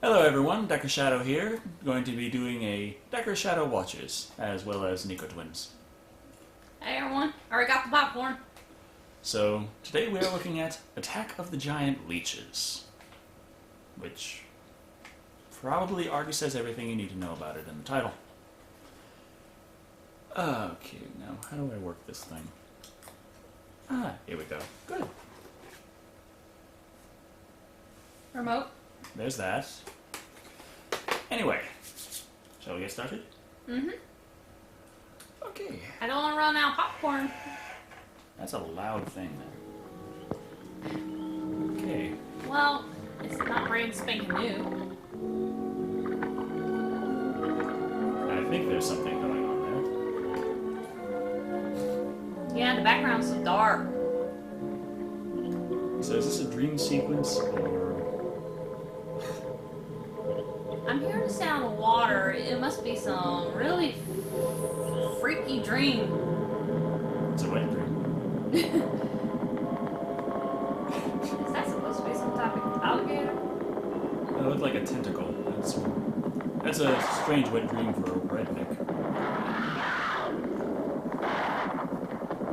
Hello everyone, Dr. Shado here, going to be doing a Dr. Shado Watches, as well as Nico Twins. Hey everyone, already got the popcorn. So, today we are looking at Attack of the Giant Leeches, which probably already says everything you need to know about it in the title. Okay, now how do I work this thing? Here we go. Good. Remote. There's that. Anyway, shall we get started? Mm-hmm. Okay. I don't want to run out of popcorn. That's a loud thing there. Okay. Well, it's not brand spanking new. I think there's something going on there. Yeah, the background's so dark. So is this a dream sequence, or... I'm hearing the sound of water. It must be some really freaky dream. It's a wet dream. Is that supposed to be some type of alligator? It looked like a tentacle. That's a strange wet dream for a redneck.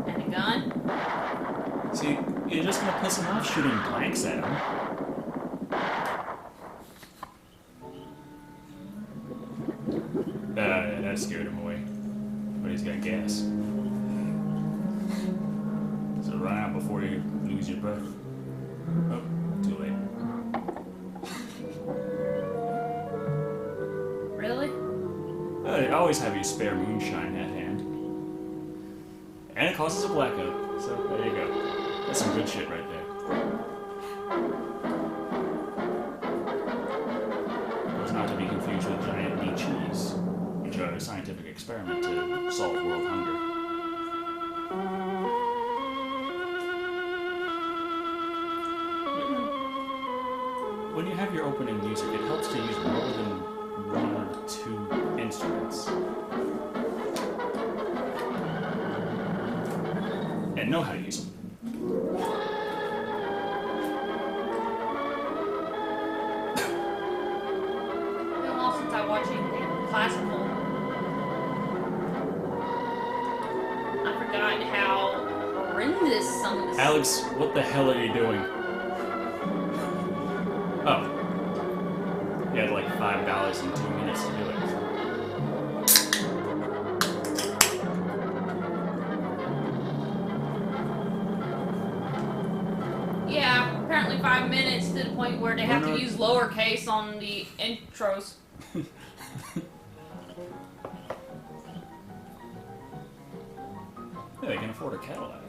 And a gun? See, you're just gonna piss him off shooting blanks at him. That scared him away. But he's got gas. So run out before you lose your breath. Oh, too late. Really? Always have your spare moonshine at hand. And it causes a blackout. So there you go. That's some good shit right there. It's not to be confused with Giant Leeches, which are a scientific experiment to solve world hunger. When you have your opening music, it helps to use more than one or two instruments. And know how to use them. It's been a while since I watched anything classical. I forgot how horrendous some of this. Alex, what the hell are you doing? Oh. You had like $5 and 2 minutes to do it. Yeah, apparently 5 minutes to the point where they have to use lowercase on the intros. Yeah, they can afford a Cadillac.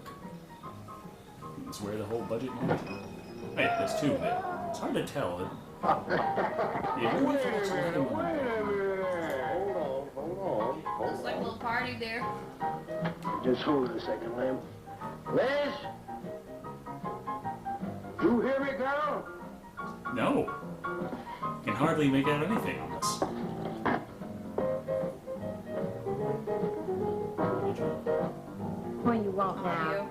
That's where the whole budget went. Wait, there's two of it. It's hard to tell. Yeah, Hold on. Looks like a little party there. Just hold it a second, Lamb. Liz? You hear me, girl? No. Can hardly make out anything on this. What you want now? Audio.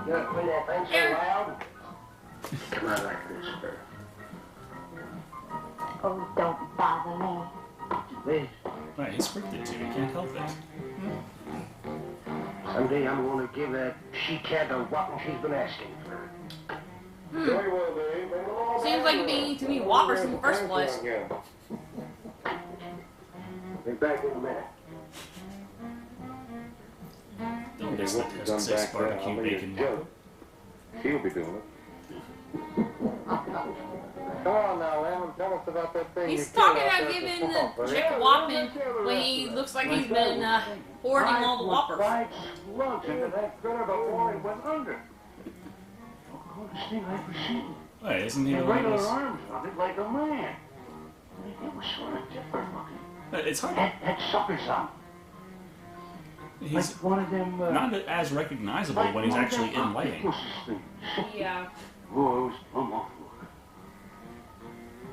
You gotta play that thing so Here. loud? Come on like this, sir. Oh, don't bother me. Liz, Right, he's freaked it too. He can't help it. someday I'm gonna give that she-cat a whopping she's been asking for. Very well, babe. Seems like it needed to be Whoppers in the first place. Be back in a minute. Don't miss the test 6 barbecue bacon. She'll be doing it. Come on now, Lamb, tell us about that thing. He's talking about giving the chick a whopping when he looks like he's been hoarding all the Whoppers. Right slugs into that critter before he went under. Oh, this thing like machine. Wait, isn't he The the one regular who's... arms on it like a man. It was sort of different looking. It's hard. That sucker son. He's Like one of them. not as recognizable when he's actually in lighting. Yeah. Oh, it was plumb awful.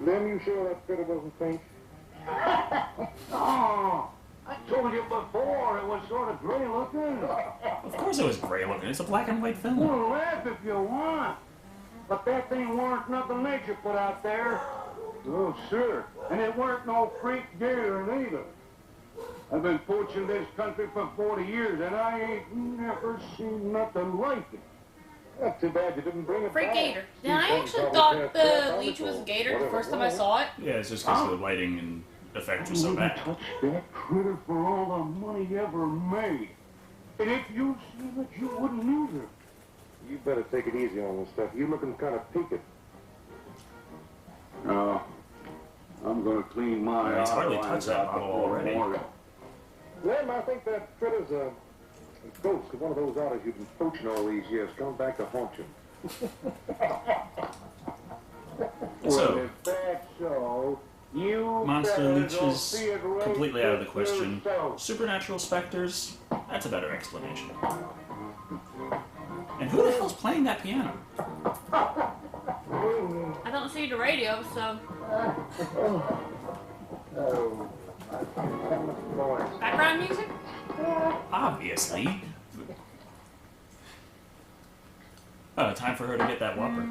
Lamb, you sure that critter wasn't faint? Oh, I told you before it was sort of gray looking. Of course it was gray looking. It's a black and white film. Well, laugh if you want. But that thing weren't nothing nature put out there. Oh, sure. And it weren't no freak deer either. I've been poaching this country for 40 years, and I ain't never seen nothing like it. That's too bad you didn't bring it Freak back. gator. Now, I actually thought the leech was a gator the first time I saw it. Yeah, it's just because the lighting and effect was so bad. Touch that critter for all the money you ever made. And if you seen it, you wouldn't either. You better take it easy on this stuff. You looking kind of peaked. No. I'm gonna clean my Yeah, he's hardly eye touched lines that out bottle before already. morning. Lem, I think that critter's a ghost of one of those otters you've been poaching all these years. Come back to haunt you. So, Well, if that's so, you monster better go leeches, see it right completely out of the question. yourself. Supernatural specters, that's a better explanation. And who the hell's playing that piano? I don't see the radio, so. Background music? Obviously. Oh, time for her to get that whopper.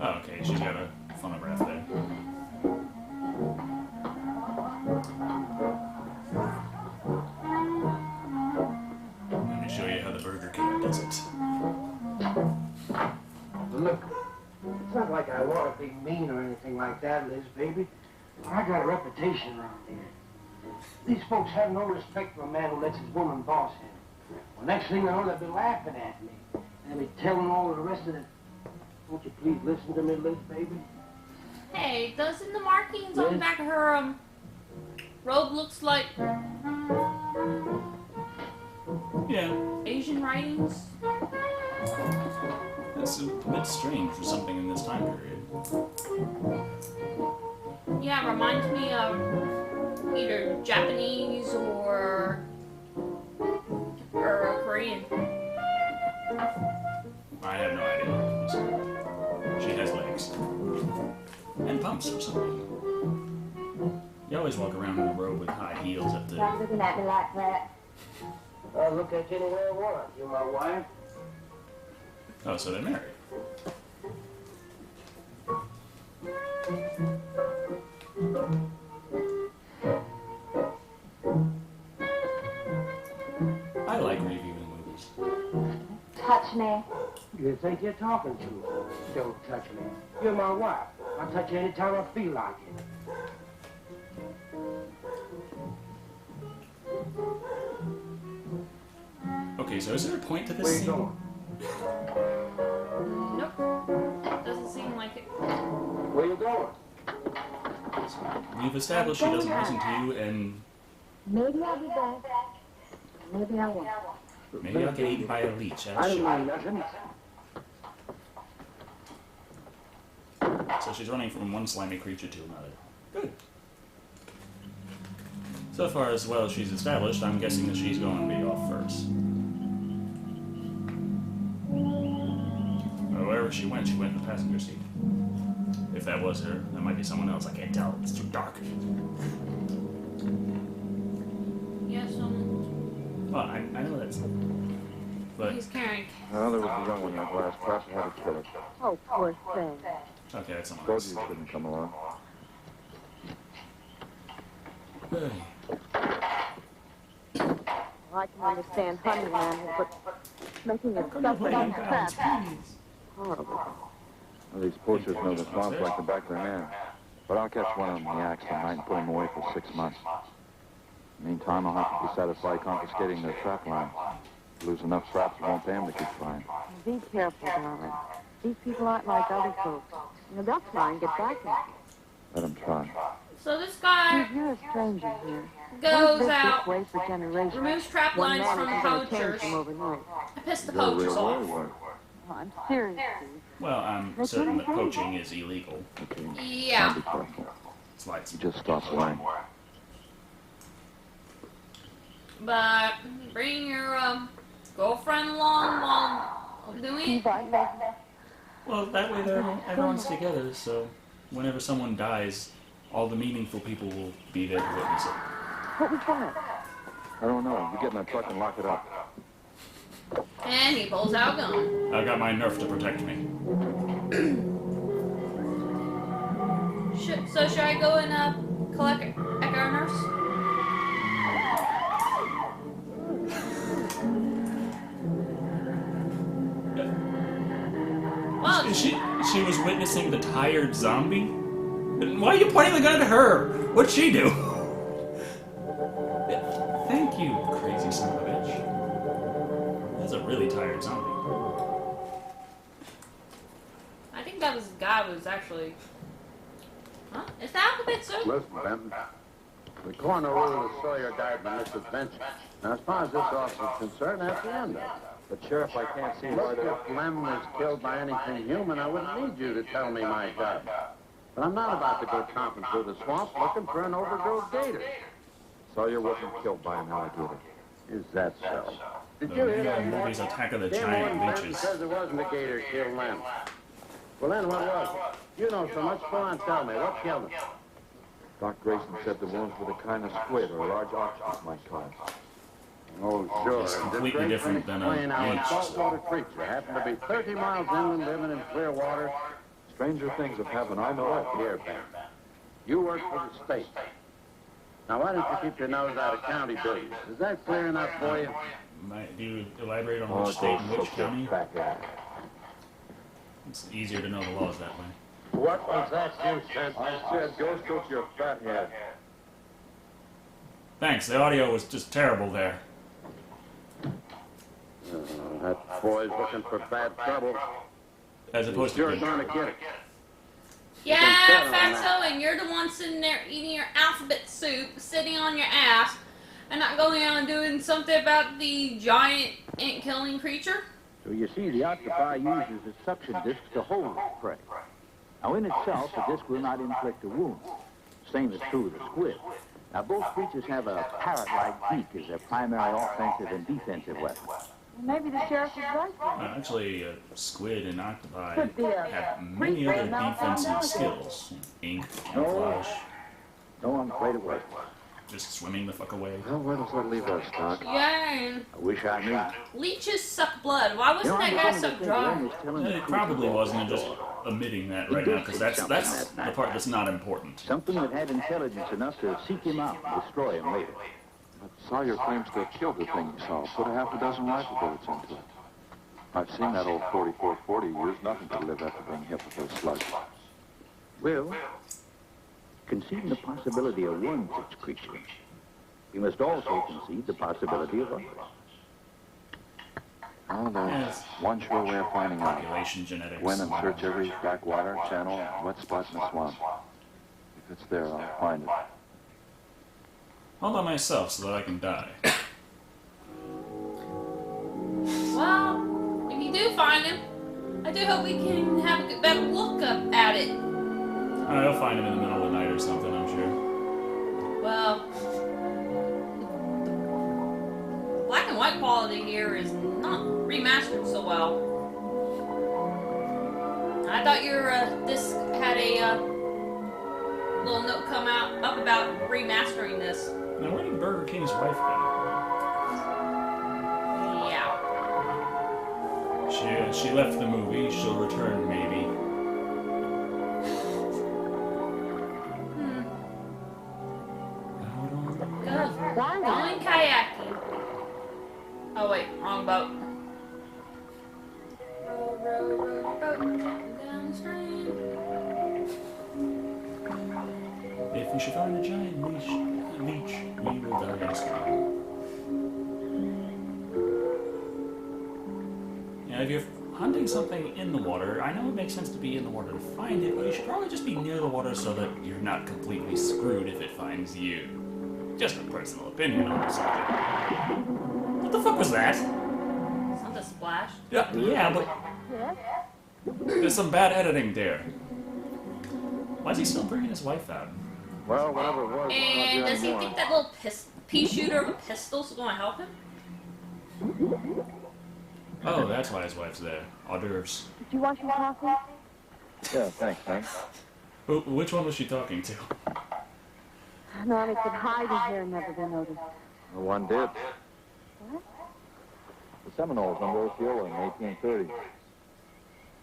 Oh, okay, she's got a phonograph there. Let me show you how the Burger King does it. Look, it's not like I want to be mean or anything like that, Liz, baby. I got a reputation around here. These folks have no respect for a man who lets his woman boss him. Well, next thing I know, they'll be laughing at me. They'll be telling all the rest of them. Won't you please listen to me, Liz, baby? Hey, doesn't the markings on the back of her robe looks like Yeah, Asian writings? that's a bit strange for something in this time period. Yeah, it reminds me of either Japanese or Korean. I have no idea. She has legs. And pumps or something. You always walk around in a robe with high heels up Stop there. looking at me like that. I'll look at you any way I want. You're my wife. Oh, so they're married. I like reviewing movies. Touch me. You think you're talking to me? Don't touch me. You're my wife. I'll touch you anytime I feel like it. Okay, so is there a point to this Where you scene? going? Nope. Doesn't seem like it. Where you going? We've established she doesn't listen to you, and Maybe I'll be back. Maybe I won't. maybe I'll get eaten by a leech. I That's don't shit. mind nothing. So she's running from one slimy creature to another. Good. So far as well as she's established, I'm guessing that she's going to be off first. Or wherever she went in the passenger seat. If that was her, that might be someone else. I can't tell. It's too dark. Yes, Well, I know that's... But, he's carrying. Well, there was a young one in that last crash that had a kid. Oh, poor thing. okay, that's someone Told else. you you couldn't come along. Hey. Well, I can understand hunting animals, but making a Come on, stuff about guys, crap. please. Horrible. Well, these poachers know the swamps like the back of their hand. But I'll catch one of them in the axe tonight and put him away for 6 months. Meantime, I'll have to be satisfied confiscating their trap line. Lose enough traps, it won't pay them to keep flying. Be careful, darling. These people aren't like other folks. They'll try and get back at you. Let them try. So this guy You're a stranger here. goes We've lived out, this way for generations. removes trap One lines man from isn't gonna change poachers, them overnight. and piss the You're a poachers real off. warrior. Oh, I'm serious, Steve. Well, I'm certain that poaching is illegal. Okay. Yeah. Be careful. It's like You just stop lying. But bring your girlfriend along while doing it. well, that way everyone's together, so whenever someone dies, all the meaningful people will be there to witness it. What was that? I don't know. You get in that truck and lock it up. And he pulls out a gun. I've got my Nerf to protect me. So should I go and collect our nurse? Well, She was witnessing the tired zombie? Why are you pointing the gun at her? What'd she do? Thank you, crazy son of a bitch. That's a really tired zombie. I think that was the guy who was actually... Huh? Is that alphabet soup? Listen, Benton. The coroner ruled that Sawyer died in a misadventure. Now, as far as this officer is concerned, that's the end of it. But, Sheriff, I can't see why Look, if Lem was killed by anything human, I wouldn't need you to tell me my job. But I'm not about to go tromping through the swamp looking for an overgrown gator. Sawyer wasn't killed by an alligator. Is that so? Did The you hear Leo that, movie's Morton? Attack of the Tim Giant Benton Leeches. says it wasn't a gator killed Lem. Well, then what was it? You know so much. Go on, tell me. What killed him? Doc Grayson said the wounds were the kind of squid or large octopus might cause. Oh, sure. It's completely This great different than a explain how leech, saltwater creature happened to be 30 miles inland, living in clear water. Stranger things have happened, I know it. Here, Ben. You work for the state. Now, why don't you keep your nose out of county business? Is that clear enough for you? Do you elaborate on Oh, which state those and which so-called county? back at it. It's easier to know the laws that way. What was that you said? I said, go scoot your fat head. Thanks, the audio was just terrible there. That boy's looking for bad trouble. As opposed You're to good. going to get it. Yeah, settle on Fatso, and you're the one sitting there eating your alphabet soup, sitting on your ass, and not going out and doing something about the giant ant-killing creature? So you see, the octopi uses a suction disc to hold its prey. Now, in itself, the disc will not inflict a wound. Same is true of the squid. Now, both creatures have a parrot-like beak as their primary offensive and defensive weapon. Maybe the sheriff is right. Actually, squid and octopi Could be a have many other defensive skills. Ink, camouflage, No, I'm afraid it was. just swimming the fuck away. Well, where does that leave us, Doc? Yeah, I wish I knew. leeches suck blood. Why wasn't that guy so dry? It probably wasn't, and just omitting that right now, because that's the part that's not important. Something that had intelligence enough to seek him out and destroy him later. But Sawyer claims to have killed the thing he saw. Put a half a dozen rifle bullets into it. I've seen that old 44-40 use nothing to live after being hit with those slugs. Well, conceding the possibility of one such creature, we must also concede the possibility of others. Well, there's Yes. one sure way of finding out. Population genetics. Go in and search every backwater, channel, wet spot in the swamp. If it's there, I'll find it. All by myself so that I can die. Well, if you do find him, I do hope we can have a better look up at it. I'll find him in the middle of the night or something, I'm sure. Well, the black and white quality here is not remastered so well. I thought your disc had a little note come out up about remastering this. Now, where did Burger King's wife go? Yeah. She left the movie. She'll return, maybe. Going kayaking. Oh wait, wrong boat. Row, row, row, boat downstream. If we should find a giant leech, we will die instantly. Yeah, if you're hunting something in the water, I know it makes sense to be in the water to find it, but you should probably just be near the water so that you're not completely screwed if it finds you. Just a personal opinion on the subject. What the fuck was that? Something splashed. Yeah, but there's some bad editing there. Why is he still bringing his wife out? Well, whatever it was, And does he think that little pea shooter of a pistol is going to help him? Oh, that's why his wife's there. Hors d'oeuvres. Did you wash your coffee? Yeah, thanks, man. Which one was she talking to? No, they could hide in here and never be noticed. No one did. What? the Seminoles under Osceola in 1830.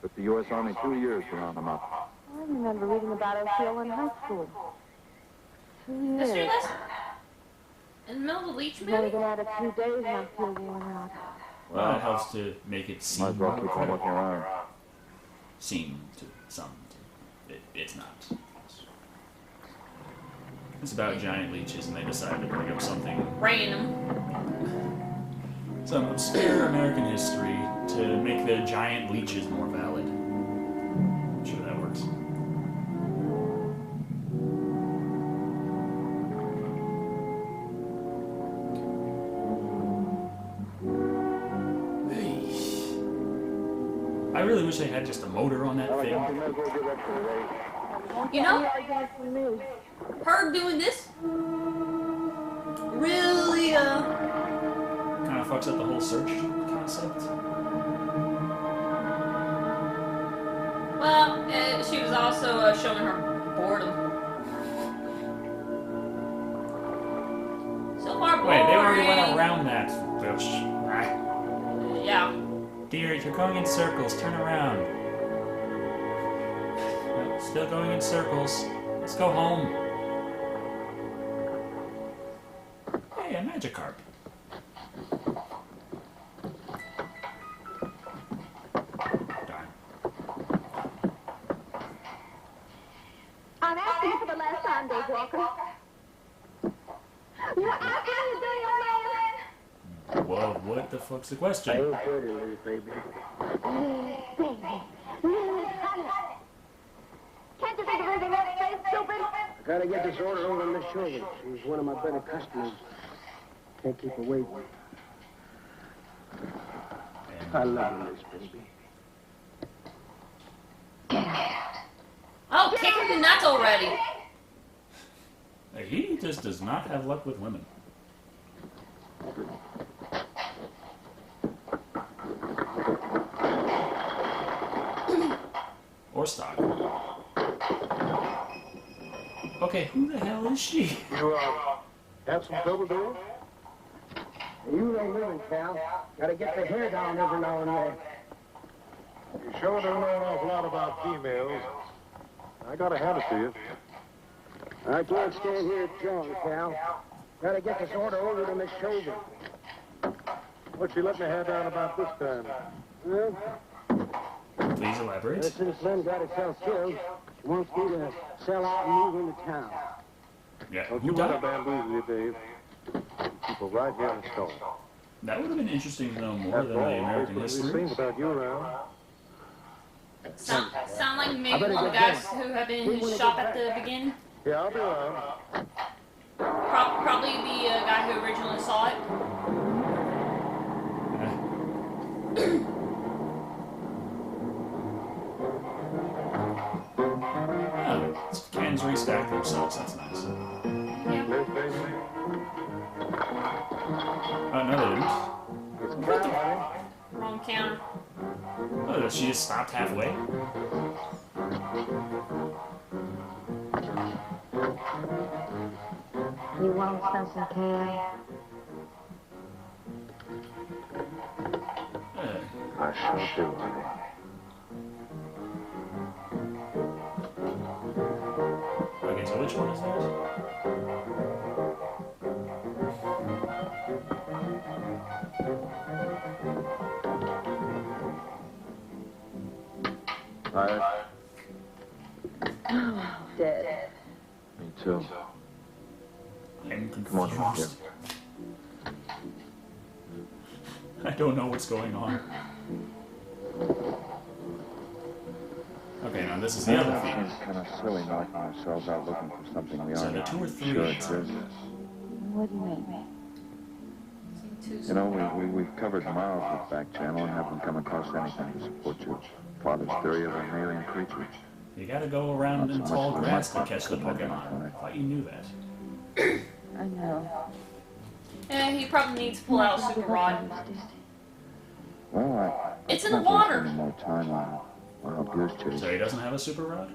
Took the U.S. Army 2 years to round them up. I remember reading about Osceola in high school. 2 History years. lesson? In the middle of the Leech I've only movie? been at it 2 days and I feel worn out. Well, it helps to make it seem Might as well more keep on credible. looking around. Seem to some. It's not. It's about giant leeches, and they decided to bring up something, Random. some obscure American history to make the giant leeches more valid. I'm sure that works. I really wish they had just a motor on that thing. You know, Arguments with me. her doing this really, Kind of fucks up the whole search concept. well, she was also showing her boredom. So far, boring. Wait, they already went around that. Yeah. Dear, you're going in circles. Turn around. Nope, still going in circles. Let's go home. Hey, a Magikarp. Darn. I'm asking you for the last time, Dave Walker. You're asking me to do your man. Well, what the fuck's the question? I ain't dirty, little baby. Can't you think of anything else to say, stupid? I gotta get this order over to Miss Shorty. She's one of my better customers. Can't keep her waiting. I love you, Miss Baby. Oh, kick him in the nuts already. He just does not have luck with women. Or stock. Okay, who the hell is she? You, have some trouble doing? You ain't living, Cal. Gotta get the hair down every now and then. You sure don't know an awful lot about females. I gotta hand it to you. I can't stand here drunk, Cal. Gotta get this order over to Miss Shorty. What'd she let me have down about this time? Well, Please elaborate. ever since Lynn got herself killed, she wants me to sell out and move into town. Yeah, Don't who you let her died? bamboozle you, Dave. Keep her right here in the store. That would have been interesting to know more than After the all, American most of history. these things about you around. Sound like maybe one of the guys who had been in his shop at the beginning. Yeah, I'll be around. Probably the guy who originally saw it. Oh, cans restack themselves, that's nice. Yeah. Miss Baby. Oh, no, they didn't. It's Cal, honey. Wrong counter. Oh, she just stopped halfway? You want something, Kay? I sure do, honey. Okay, so which one is that? Tired? Dead. Me too. I'm Come on, confused. I don't know what's going on. Okay, now this is the other feed. It's kind of silly knocking ourselves out looking for something we So aren't. the 2 or 3. Sure, it is. What do you mean? You know, we've covered miles with back channel and haven't come across anything to support your father's theory of an alien creature. You gotta go around in Not so tall much grass for to catch the my pocket. Pokemon. I thought you knew that. I know. Yeah, he probably needs to pull out a super rod. Well, It's in the can't waste water. any more time on wild goose chase. So he doesn't have a super rod?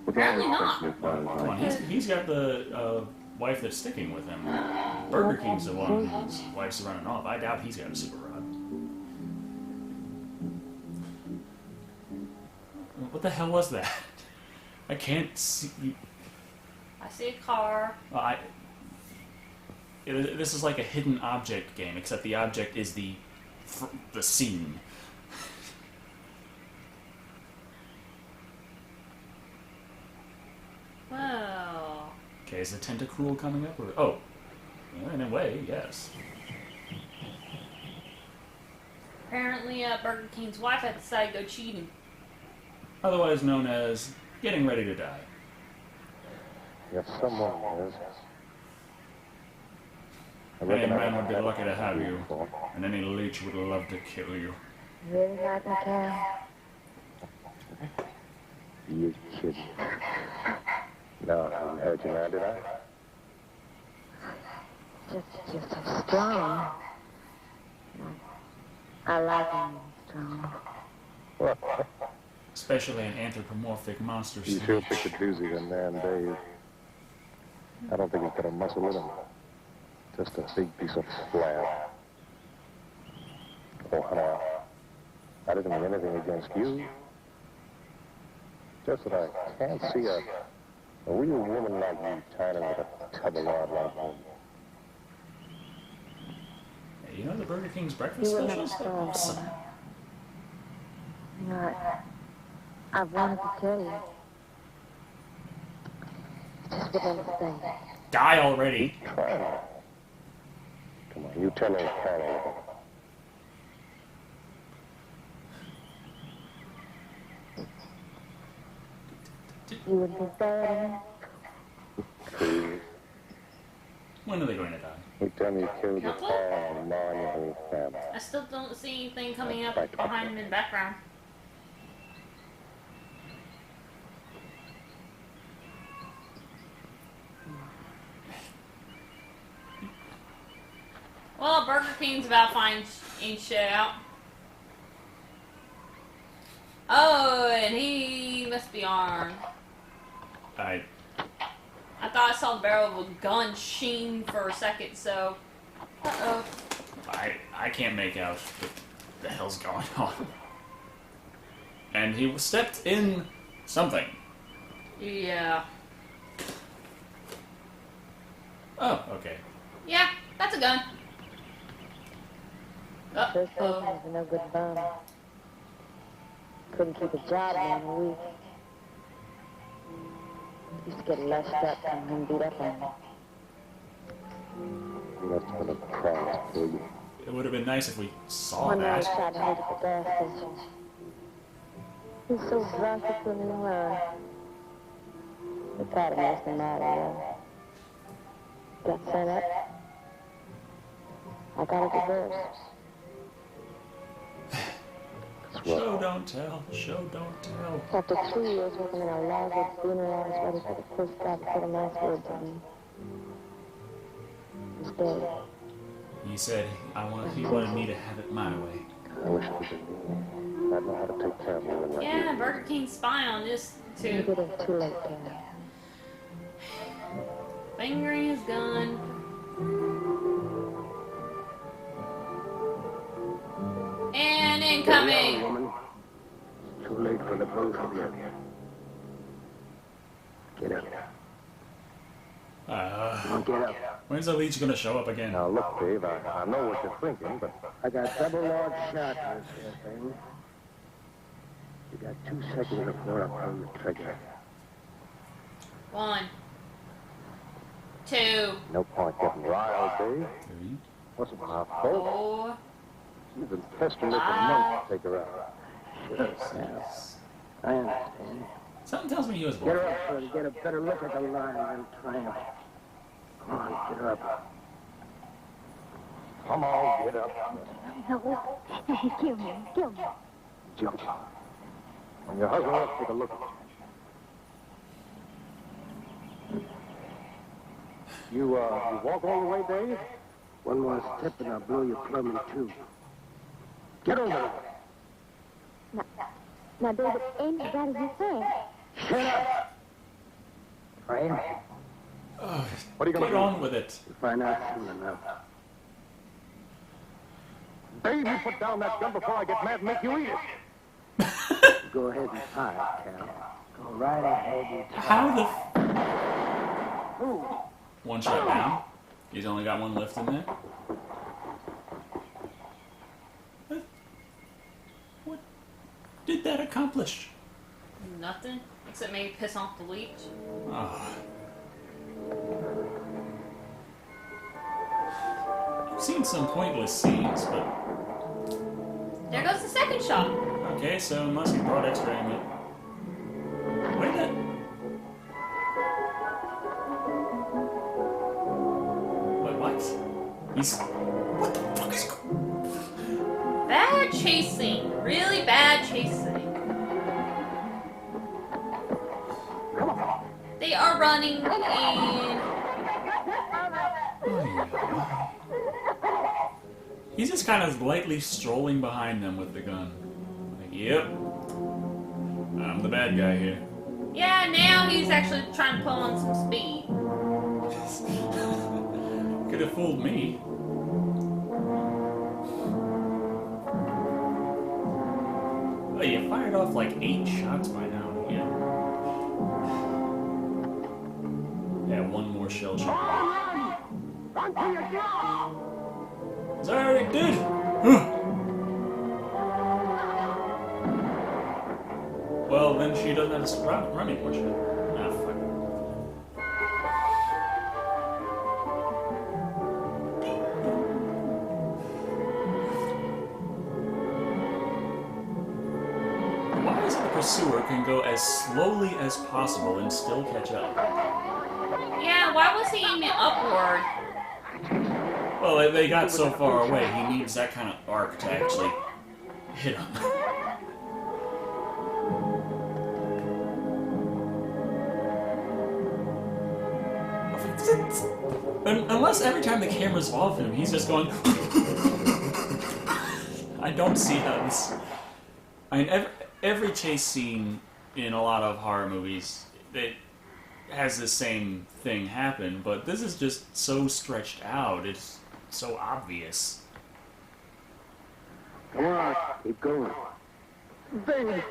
With all Apparently respect not. to your father's Come on, idea. he's got the wife that's sticking with him. Burger King's the one whose wife's running off. I doubt he's got a super rod. the hell was that? I can't see. I see a car. Well, this is like a hidden object game, except the object is the scene. Well. Okay, is the tentacruel coming up? Or in a way, yes. Apparently, Burger King's wife had decided to go cheating. Otherwise known as getting ready to die. If someone is. Any man would be lucky to have you, and any leech would love to kill you. Really like my cow? You kidding? No, I haven't heard you now, did I? Just so strong. I like him strong. Especially an anthropomorphic monster You sure picked a doozy than man, Dave. I don't think he's got a muscle in him. Just a big piece of flab. Oh, honey, I didn't mean anything against you. Just that I can't see a real woman like you tying with a tub of lard like him. Hey, you know the Burger King's breakfast specials? They're awesome. You know, I've wanted to tell you. Just wouldn't understand. Die already. Try. Come on, you tell old Carol. You would be bad. Please. When are they going to die? You tell me you killed your pa and ma and your whole family. I still don't see anything coming up behind him in the background. Well, Burger King's about to find shit out. Oh, and he must be armed. I thought I saw the barrel of a gun sheen for a second, so... Uh-oh. I can't make out what the hell's going on. And he stepped in something. Yeah. Oh, okay. Yeah, that's a gun. First person was a no good bum. Couldn't keep a job in a week. Used to get lushed up and then beat up on me. You must have been a prize pig. It would have been nice if we saw One night I that. tried to meet at the gas station. He was so drunk he couldn't even run. The thought of me was matter, got sent up. I got a divorce. Show don't tell. Show don't tell. After 3 years working in a lager dinner, I was ready for the first guy to put a nice word to me. He's dead. He said he wanted me to have it my way. I wish it was in me. I'd know how to take care of women like you. Yeah, Burger King's spying on this You too. did it too late, Dad. Fingering his gun. And incoming. Woman. Too late for the both of you. Get up. Get up. When's the Leech gonna show up again? Now look, Dave, I know what you're thinking, but I got double large shot in this here thing. You got 2 seconds before I pull the trigger. 1, 2, no point getting riled, Dave. Wasn't my fault. 4. You've been pestering me for months to take her out. I understand. Something tells me he was Get her bluffing. up so to get a better look at the line and tramp. Come on, get her up. Come on, get up. No, kill me, kill me. Jump. When your husband wants to take a look at you. You walk all the way, Dave? One more step and I'll blow your plumbing too. Get over there. Now, David, ain't as bad as you think. Shut up! Frank, What are you going to Get do? on with it. you'll find out soon enough. Dave, you put down that gun before I get mad and make you eat it. go ahead and tie it, Cal. Go right ahead and tie it. How the... One shot down? He's only got one lift in there? What did that accomplish? Nothing. Except maybe piss off the leech. Oh. I've seen some pointless scenes, but... There goes the second shot. Okay, so unless he brought extra ammo. Wait a minute. Wait, what? He's... What the fuck is... Bad chasing. Really bad chasing. They are running in. He's just kind of lightly strolling behind them with the gun. Like, yep. I'm the bad guy here. Yeah, now he's actually trying to pull on some speed. Could have fooled me. Oh, you fired off like 8 shots by now. Yeah. Yeah, one more shell shoot. Is that already did? Well, then she doesn't have to run anymore, should she? Ah, fuck. Why is it the pursuer can go as slowly as possible and still catch up? Yeah, why was he aiming upward? Well, they got so far away, he needs that kind of arc to actually hit him. Unless every time the camera's off him, he's just going... I don't see how this... I mean, every chase scene in a lot of horror movies, it has the same thing happen, but this is just so stretched out, it's so obvious. Come on, keep going. David,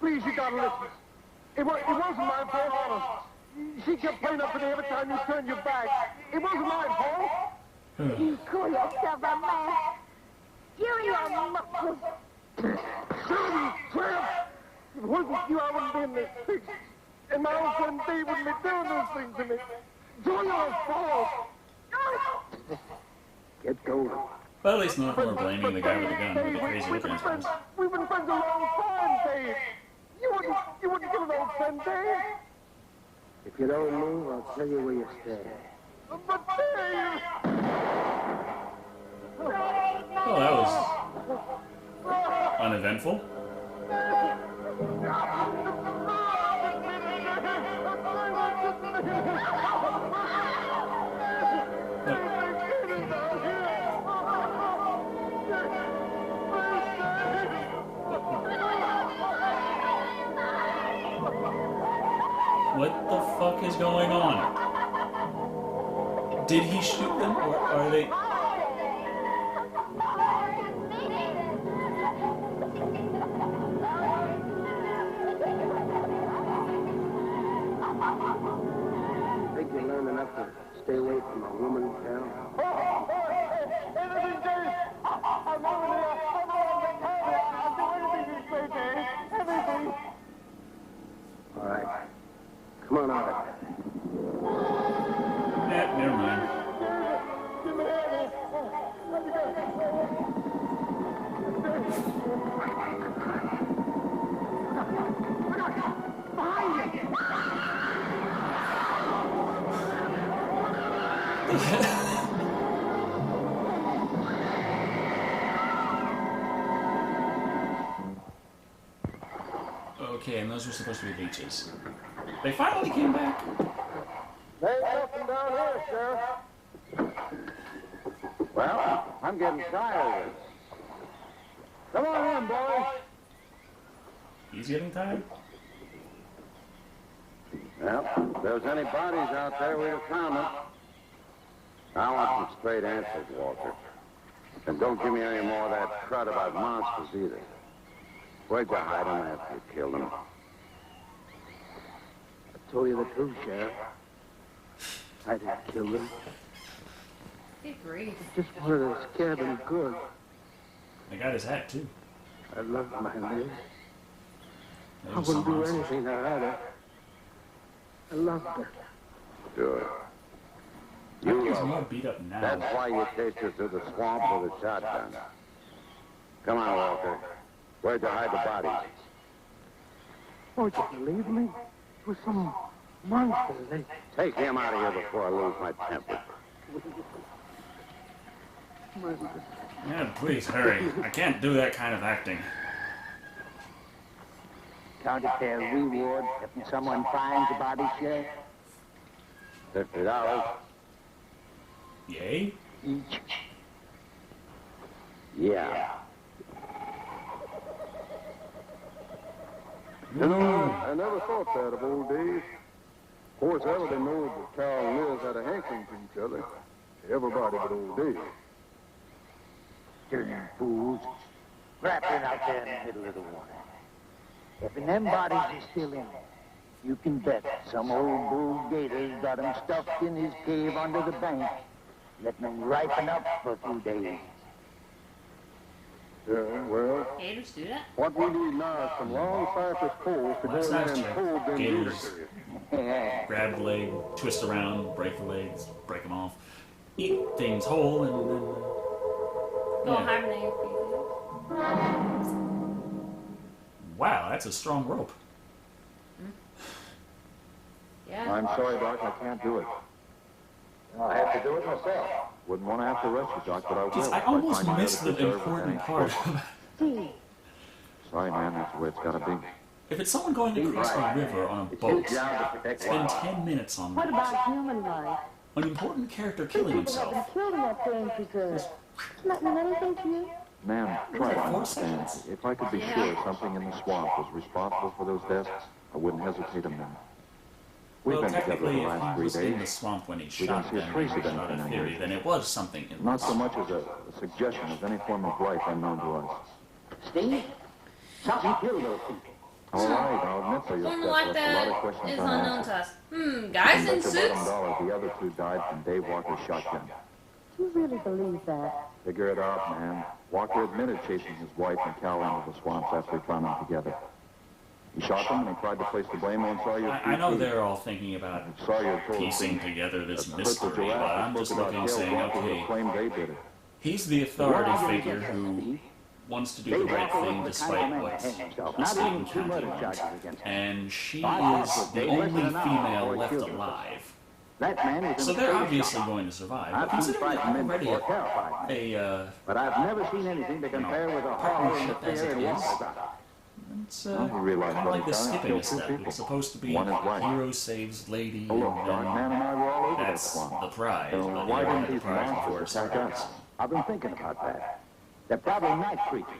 please, you gotta listen. It wasn't my fault, honest. She kept playing up to me every time you turned your back. It wasn't my fault. You call yourself a man. You're your muscles. Shady, tramp! If it wasn't you, I wouldn't be in this fix. And my old friend Dave wouldn't be doing those things to me. It's all your fault. Get going. But at least none of them are blaming the guy with the gun with the crazy look in his eyes. We've been friends a long time, Dave. You wouldn't kill an old friend, Dave. If you don't move, I'll tell you where you stand. But Dave! Oh, that was uneventful. What the fuck is going on? Did he shoot them, or are they... Think you learned enough to stay away from a woman, Cal? Anything, Dave! I'm over there. I'm on the counter. I'll do anything you say, Dave. Anything. All right. Come on out. Never mind. Give me a hand. Let me go. Behind you. Okay, and those were supposed to be leeches. They finally came back. There's nothing down here, Sheriff. Well, I'm getting tired of this. Come on in, boys. He's getting tired? Well, if there was any bodies out there, we'd have found them. I want some straight answers, Walter. And don't give me any more of that crud about monsters either. Where'd you hide him after you killed him? I told you the truth, Sheriff. I didn't kill them. Good grief. Just wanted to scare them good. I got his hat, too. I loved my Liz. I There's wouldn't some do monsters. anything to hurt her. I loved her. Good. I think he's more beat up now. That's why you chased her through the swamp with a shotgun. Come on, Walter. Where'd you hide the bodies? Won't you believe me? It was some monster. Take him out of here before I lose my temper. Yeah, please, hurry. I can't do that kind of acting. County fair reward if someone finds a body, Sheriff? $50. Yay? Each. Yeah. You know, I never thought that of old days. Of course, everybody knows that Carl and Liz had a hankering for each other. Everybody but old Dave. Dirty fools. Grappling out there in the middle of the water. If them bodies are still in there, you can bet some old bull gator's got 'em stuffed in his cave under the bank, letting them ripen up for a few days. Yeah, well, Gators do that? what we need now is some long cypress poles to go Last in there night's and check. hold them Gators. gators. Grab the leg, twist around, break the legs, break them off, eat things whole, and then... Go yeah. hibernate a few days. Wow, that's a strong rope. Yeah. I'm sorry, Doc, I can't do it. I have to do it myself. Wouldn't want to have to rush you, Doc, but I will. Jeez, I if almost find you missed have a the preserve with important any part. explosives. Sorry, man, that's the way it's got to be. If it's someone going across a river on a boat, Job to protect spend wild. 10 minutes on What that. about human life? An important character Two killing people have been himself. killed in that game preserve. Doesn't that mean anything to you? Ma'am, try to Four understand. seconds. If I could be sure something in the swamp was responsible for those deaths, I wouldn't hesitate a minute. We've Well, been together technically, the if last he 3 was in the days. swamp when he We shot don't see a them, trace and of shot a anything theory, here. then it was something in Not the so swamp. much as a suggestion of any form of life unknown to us. Steve, something killed those people. All right, I'll admit to you, Someone Steph, like that's a lot of that questions is unanswered. unknown to us. Guys in Inspector suits? Bottom Dollar, the other 2 died from Dave Walker's shotgun. Do you really believe that? Figure it out, man. Walker admitted chasing his wife and Cal into the swamps after he found them together. He shot them and he tried to place the blame on Sawyer. I know they're all thinking about Sawyer told piecing him together this that mystery, Purple but Giraffe I'm just spoke about looking Dale saying, Walker okay, who claimed they did it. he's the authority figure who wants to do the right thing despite what's Not state even and 2 county murder wants. charges against him. And she is the only female left alive. That man was So in they're a obviously going to survive. But I've seen considering fighting men already before terrified me. But I've never seen anything to compare with the horror and the partnership as fear it in is. Walker's eyes. it's Well, he realized kind of what like he the done. skipping Killed a 2 step. people. It's supposed to be One is right. hero saves lady, Oh, look, and Dark Man and I were all over that that's swamp. the prize. So But why you didn't know, the these prize before monsters attack surprise. us? I've been thinking about that. They're probably night creatures.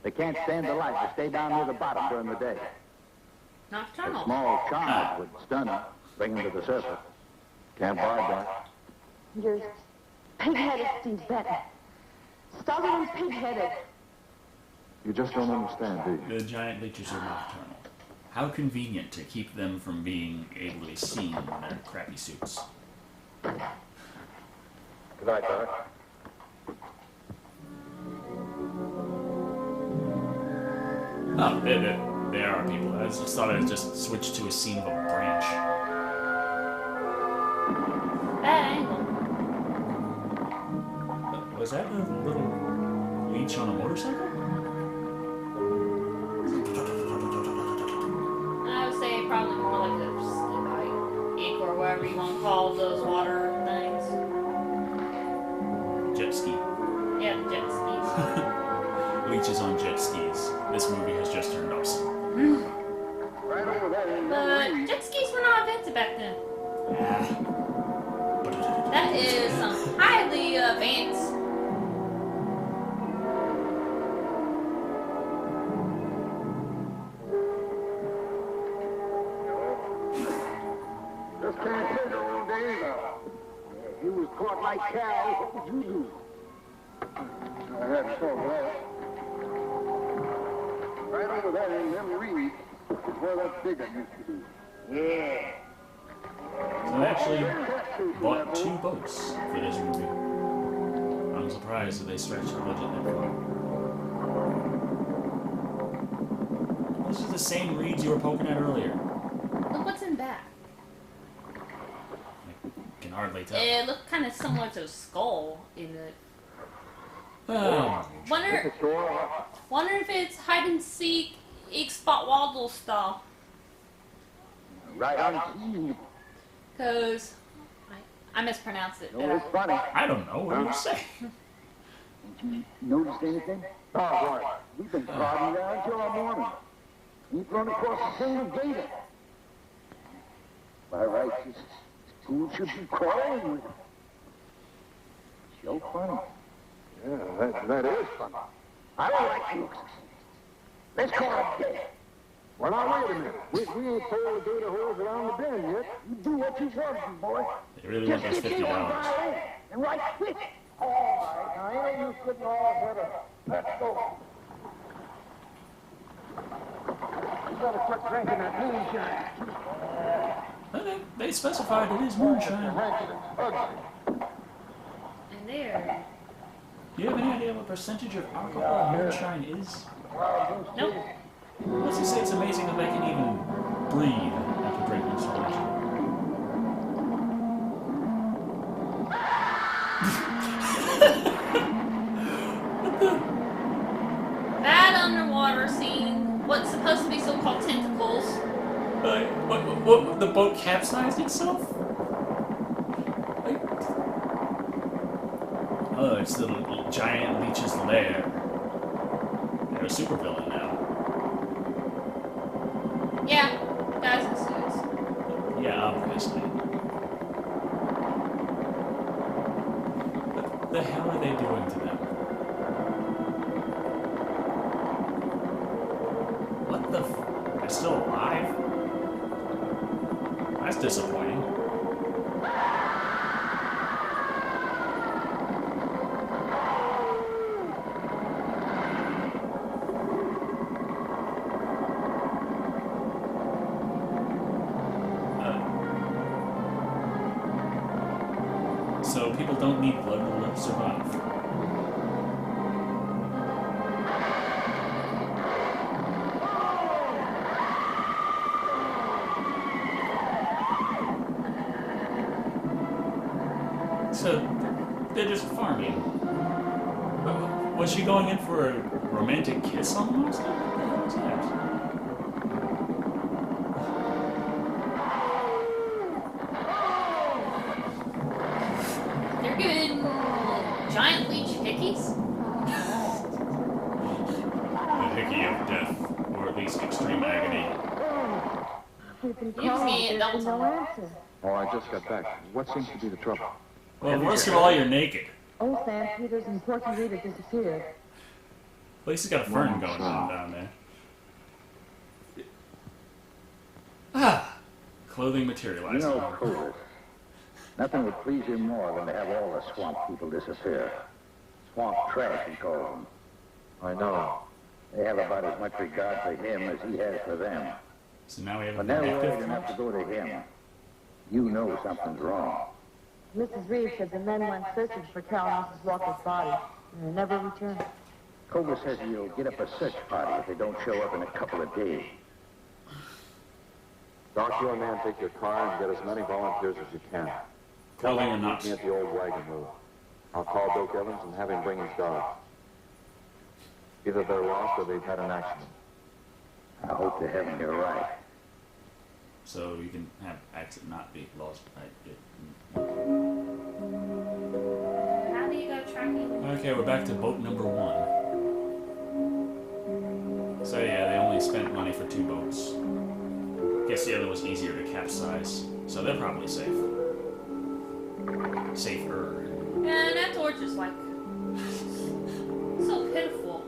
They can't stand the light. They stay down near the bottom during the day. A Nocturnal. small charge would stun them, bring them to the surface. Can't buy, Doc. You're pig-headed, Steve Benton. Stubborn and pig-headed. You just don't understand, do you? The giant leeches are nocturnal. How convenient to keep them from being able to be seen in their crappy suits. Good night, Doc. Oh, they are people. I just thought I'd just switch to a scene of a branch. Bad angle. Was that a little leech on a motorcycle? I would say probably more like a ink or whatever you want to call those water things. Jet ski. Yeah, jet skis. Leeches on jet skis. This movie has just turned awesome. Right over there. But jet skis were not invented back then. That is highly advanced. Just can't figure old Dave out. If you was caught like Cal, what would you do? I hadn't thought of that. Right over there in them reeds is where that big one used to be. Yeah. So they actually bought 2 boats for this movie. I'm surprised that they stretched the budget that far. This is the same reeds you were poking at earlier. Look what's in back. I can hardly tell. It looked kind of similar to a skull in it. Oh. Wonder if it's hide and seek, ik spot waddle style. Right on cue. Cause I mispronounced it. Oh, it's funny. I don't know. What do you say? Haven't you noticed anything? Oh, boy. We've been prodding around till our morning. We've run across the same gator. By rights, this school should be crawling with it. So funny. Yeah, that is funny. I don't like you. Let's call it dead. Well, now, wait a minute. We ain't told the gator holes around the bend yet. You do what you want to, boy. They really want those $50. And right quick. All right, now ain't you sitting all better. Let's go. You better quit drinking that moonshine. They specified it is moonshine. And there. Do you have any idea what percentage of alcohol moonshine is? Nope. Let's just say it's amazing that they can even breathe after drinking so much. That underwater scene. What's supposed to be so-called tentacles. What? The boat capsized itself? Oh, it's the Giant Leeches lair. They're a supervillain now. Yeah, guys in suits. Yeah, obviously. What the hell are they doing to them? What the They're still alive? That's disappointing. So people don't need blood to survive. So they're just farming. Was she going in for a romantic kiss almost? What the hell was that? They're good. Giant leech hickeys? The hickey of death, or at least extreme agony. We've been You calling, see it, there's that no was answer. Oh, I just got back. What seems to be the trouble? Well, worst of all, you're naked. Old Sam Peters and Porky Rita disappeared. At least he's got a fern going on down there. Ah, clothing You materialized. know, Coolis, nothing would please him more than to have all the swamp people disappear. Swamp trash, he calls them. I know. They have about as much regard for him as he has for them. So now we have a When they're worried detective. enough to go to him, you know something's wrong. Mrs. Reeves said the men went searching for Carol and Mrs. Walker's body, and they never returned. Cobra says he'll get up a search party if they don't show up in a couple of days. Doc, you and man take your car and get as many volunteers as you can. Clothing or Meet not. me at the old wagon wheel. I'll call Doak Evans and have him bring his dog. Either they're lost or they've had an accident. I hope to heaven you're right. So you can have accident not be lost. Right? How do you go tracking? Okay, we're back to boat number 1. So yeah, they only spent money for 2 boats. Guess the other was easier to capsize, so they're probably safe. Safer. And that torch is like so pitiful.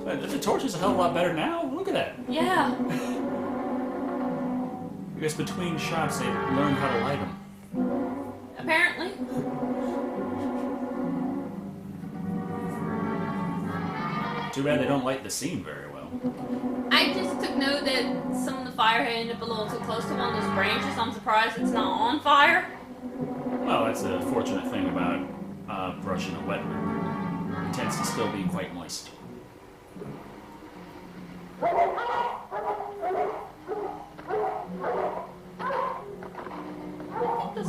The torch is a hell of a lot better now. Look at that. Yeah. I guess between shots they learned how to light them. Apparently. Too bad they don't light the scene very well. I just took note that some of the fire had ended up a little too close to one of those branches. I'm surprised it's not on fire. Well, that's a fortunate thing about brush in a wet room. It tends to still be quite moist. Those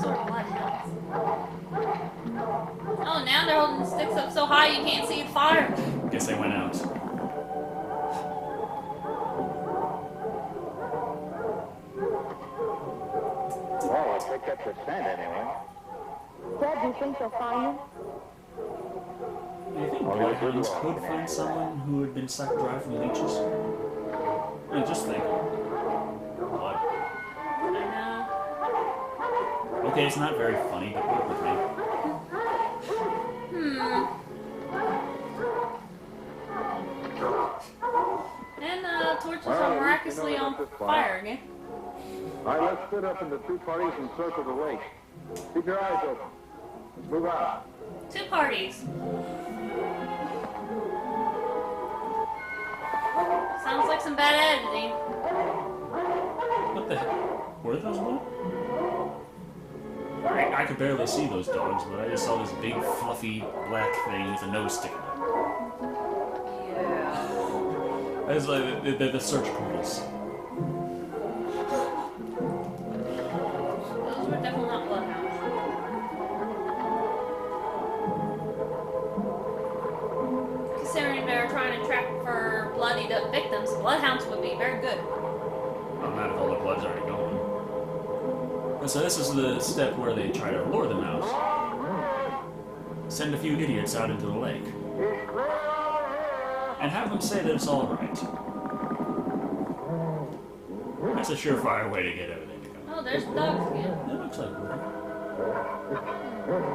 are bloodhounds. Oh, now they're holding the sticks up so high you can't see the fire. Guess they went out. Well, I picked up the scent anyway. Dad, do you think they'll find him? Do you think bloodhounds could find someone who had been sucked dry from leeches? I mean, just think. Blood. I know. Okay, it's not very funny, but work with me. And torches are miraculously on fire again. All right, let's split up into two parties and circle the lake. Keep your eyes open. Let's move out. 2 parties. Sounds like some bad editing. What the heck? Were those blood? I could barely see those dogs, but I just saw this big, fluffy, black thing with a nose sticking out. Yeah. That's like the search poodles. Those were definitely not bloodhounds. Considering they're trying to track for bloodied up victims, bloodhounds would be very good. Well, not if all the blood's already going. And so this is the step where they try to lure them out. Send a few idiots out into the lake. And have them say that it's alright. That's a surefire way to get everything to go. Oh, there's the dogs again. That looks like wood.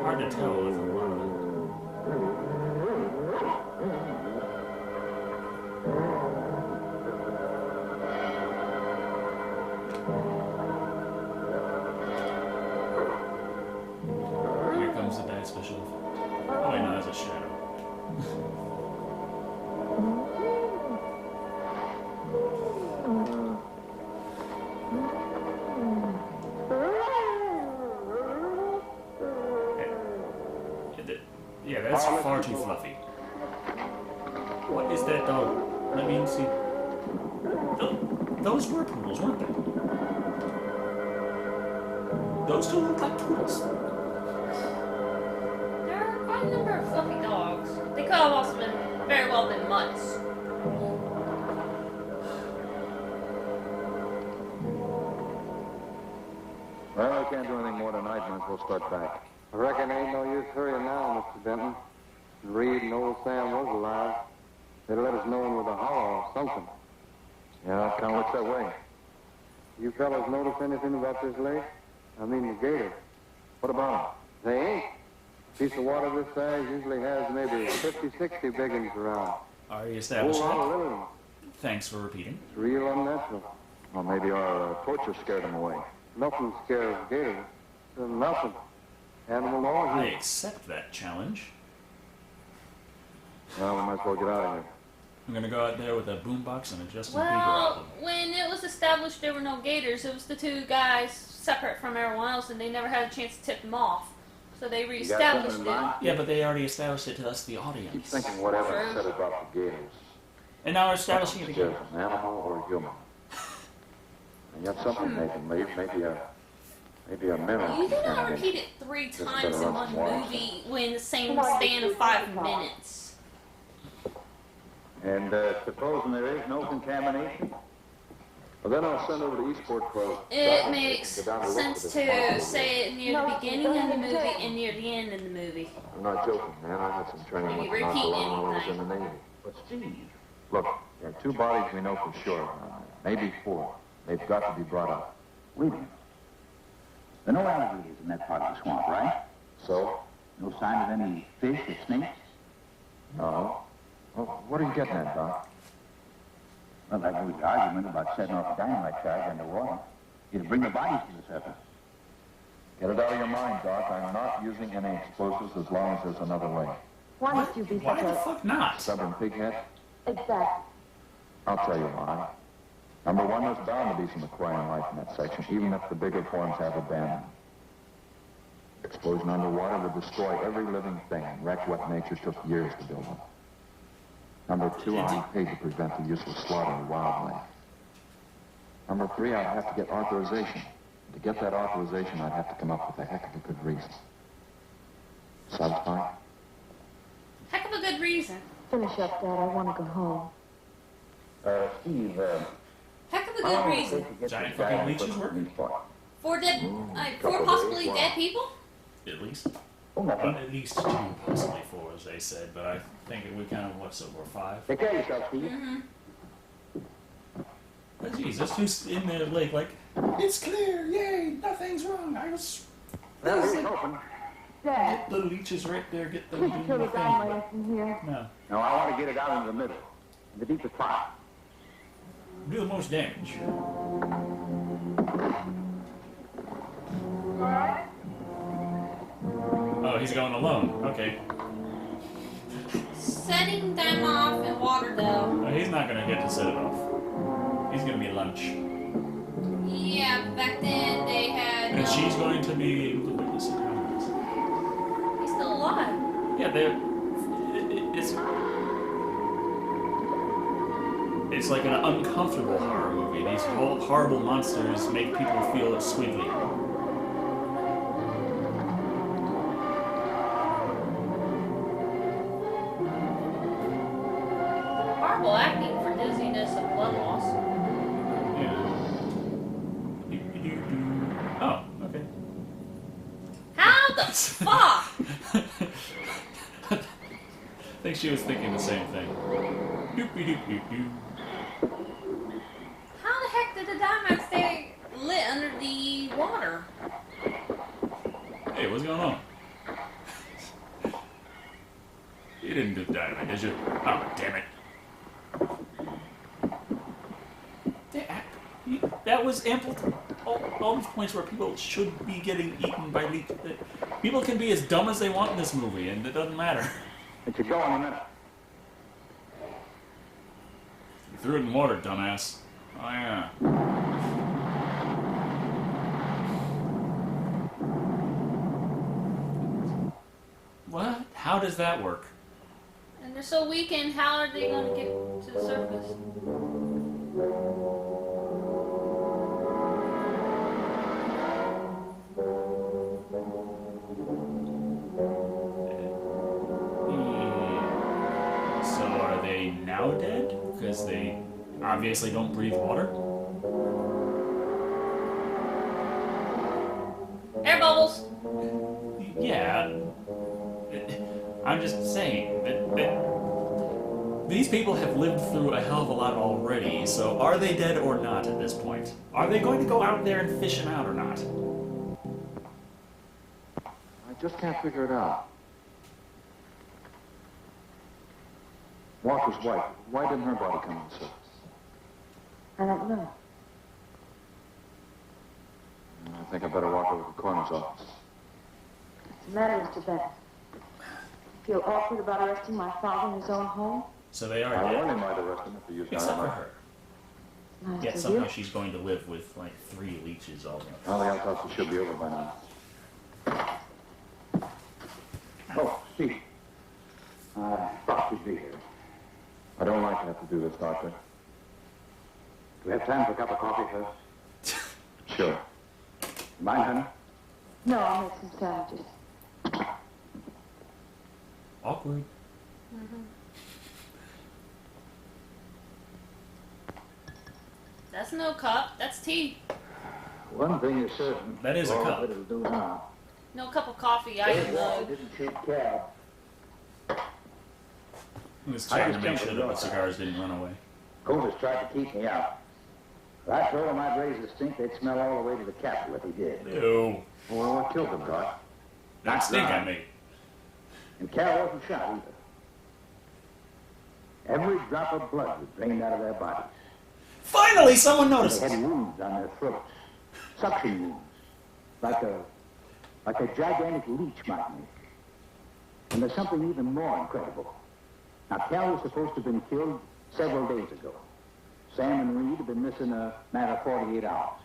Hard to tell with a lot of it. Here comes the bad special effect. Oh wait, no, that's a shadow. Yeah, that's far too fluffy. What is that dog? Let me see. Those were poodles, weren't they? Those two look like poodles. There are quite a number of fluffy dogs. They could have also been very well been mutts. Well, I can't do anything more tonight. Might as well start back. I reckon ain't no use hurrying now, Mr. Denton. Reed and old Sam was alive. They'd let us know with a holler or something. Yeah, it kind of looks that way. You fellas notice anything about this lake? I mean the gators. What about They ain't. A piece of water this size usually has maybe 50, 60 big ones around. Are you A established whole lot of yet? little ones. Thanks for repeating. It's real unnatural. them? Well, maybe our torture scared them away. Nothing scares gators. Nothing. Animal or I human. accept that challenge. Well, we might as well get out of here. I'm gonna go out there with a boombox and a Justin Bieber Well, album. when it was established there were no gators, it was the 2 guys separate from everyone else, and they never had a chance to tip them off. So they reestablished something in mind? it. Yeah, but they already established it to us, the Keep audience. thinking whatever it said about the gators. And now we're establishing it Scared again. an animal or a human. And yet something they can leave, maybe a mirror. You did not can repeat it 3 Just times better in run one some water. movie within the same span of 5 minutes. And supposing there is no contamination? Well, then I'll send over to Eastport for... It makes sense to say it near the beginning of the movie and near the end of the movie. I'm not joking, man. I had some training Maybe with the repeat Nazi when I was anything. in the Navy. But Steve, look, there are 2 bodies we know for sure. Maybe 4. They've got to be brought up. Wait a minute. There are no alligators in that part of the swamp, right? So? No sign of any fish or snakes? No. Well, what are you getting at, Doc? Well, that was the argument about setting off a dynamite charge underwater. It'll bring the bodies to the surface. Get it out of your mind, Doc. I'm not using any explosives as long as there's another way. Why must you be Why such the a... fuck not? Stubborn pighead. Exactly. I'll tell you why. Number one, there's bound to be some aquarium life in that section, even if the bigger forms have abandoned. Explosion underwater would destroy every living thing and wreck what nature took years to build up. Number two, I'd pay to prevent the useless slaughter of wildlife. Number three, I'd have to get authorization. To get that authorization, I'd have to come up with a heck of a good reason. Satisfied? Heck of a good reason. Finish up, Dad. I want to go home. Steve, Heck of a good reason. Giant fucking leeches work? Four possibly dead people? At least. Oh, nothing. At least 2, possibly 4, as they said. But I think we kind of, what, so we're 5? Take care of yourself, Steve. Mm-hmm. But jeez, this dude's in the lake like, it's clear, yay, nothing's wrong. I was... Well, we're open. Dad, Get the leeches right there, get them we doing can kill the the thing. dynamite from here. No. No, I want to get it out into the middle, in the deepest part. Do the most damage. Oh, he's going alone. Okay. Setting them off in water, though. Well, he's not going to get to set it off. He's going to be lunch. Yeah, back then they had. And she's going to be able to witness it. He's still alive. Yeah, it's like an uncomfortable horror movie. These horrible monsters make people feel squiggly. Horrible acting for dizziness and blood loss. Yeah. Oh, okay. How the fuck? I think she was thinking the same thing. Doopy-doop-doop-doo. How the heck did the dynamite stay lit under the water? Hey, what's going on? You didn't do the dynamite, did you? Oh, damn it. That was ample. All these points where people should be getting eaten by leech. People can be as dumb as they want in this movie, and it doesn't matter. It should go in a minute. You threw it in water, dumbass. Oh, yeah. What? How does that work? And they're so weakened, how are they going to get to the surface? So are they now dead? Because they obviously don't breathe water? Air bubbles! Yeah. I'm just saying that these people have lived through a hell of a lot already, so are they dead or not at this point? Are they going to go out there and fish them out or not? I just can't figure it out. Walker's wife, why didn't her body come to the surface? I don't know. I think I better walk over to the coroner's office. What's the matter, Mr. Bennett? Feel awkward about arresting my father in his own home? So they are I dead. warned him I'd arrest him if he used Except for dynamite. her. Nice Yet of somehow you. she's going to live with like 3 leeches all around. Well, the autopsy should be over by now. Oh, Steve. Thought you'd be here. I don't like to have to do this, Doctor. Do we have time for a cup of coffee first? Sure. Mind, honey? No, I'll make some sandwiches. Awkward. That's no cup, that's tea. One thing is certain. That is a all cup. that it'll do now. No cup of coffee, I Dave Wall know. didn't shoot Cal. He was checking to make sure that the cigars didn't run away. Coldest tried to keep me out. If I told him I'd raise the stink, they'd smell all the way to the Capitol if he did. Ew. Well, what killed him, Doc? That stink I made. And Cal wasn't shot either. Every drop of blood was drained out of their bodies. Finally, someone They notices. had wounds on their throats. Suction wounds. Like a gigantic leech might make. And there's something even more incredible. Now, Cal was supposed to have been killed several days ago. Sam and Reed have been missing a matter of 48 hours.